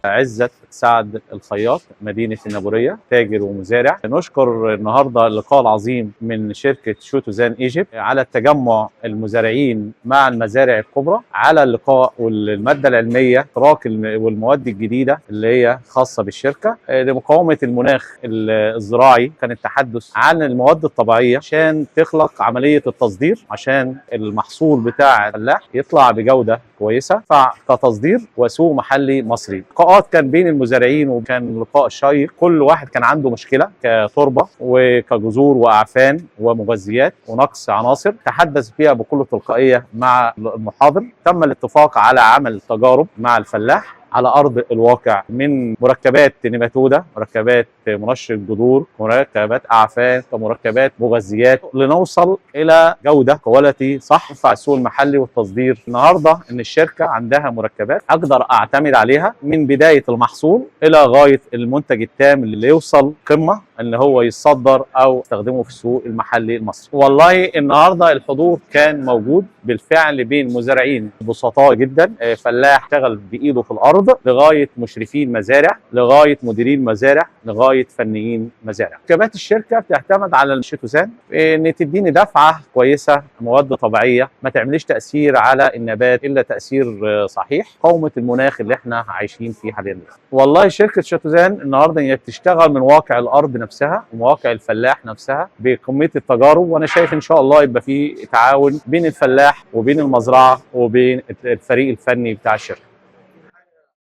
عزت سعد الخياط، مدينة النابورية، تاجر ومزارع. نشكر النهارده اللقاء العظيم من شركة شوتوزان ايجيبت على التجمع المزارعين مع المزارع الكبرى على اللقاء والمادة العلمية والمواد الجديدة اللي هي خاصة بالشركة لمقاومة المناخ الزراعي. كان التحدث عن المواد الطبيعية عشان تخلق عملية التصدير، عشان المحصول بتاع الفلاح يطلع بجودة كويسة كتصدير وسوق محلي مصري. لقاءات كان بين المزارعين وكان لقاء شيق، كل واحد كان عنده مشكلة كتربة وكجذور وأعفان ومغذيات ونقص عناصر، تحدث فيها بكل تلقائية مع المحاضر. تم الاتفاق على عمل تجارب مع الفلاح على ارض الواقع من مركبات نيماتودا، مركبات منشط جذور، مركبات اعفان، ومركبات مغذيات، لنوصل الى جوده كواليتي صح في السوق المحلي والتصدير. النهارده ان الشركه عندها مركبات اقدر اعتمد عليها من بدايه المحصول الى غايه المنتج التام اللي يوصل قمه ان هو يصدر او يستخدمه في السوق المحلي المصري. والله النهارده الحضور كان موجود بالفعل بين مزارعين بسطاء جدا، فلاح اشتغل بايده في الارض، لغايه مشرفين مزارع، لغايه مديرين مزارع، لغايه فنيين مزارع. مركبات الشركه بتعتمد على الشوتوزان ان تديني دفعه كويسه، مواد طبيعيه ما تعملش تاثير على النبات الا تاثير صحيح، قومه المناخ اللي احنا عايشين فيه حاليا. والله شركه شوتوزان النهارده هي بتشتغل من واقع الارض نفسها ومواقع الفلاح نفسها بكميه التجارب، وانا شايف ان شاء الله يبقى في تعاون بين الفلاح وبين المزرعه وبين الفريق الفني بتاع الشركه.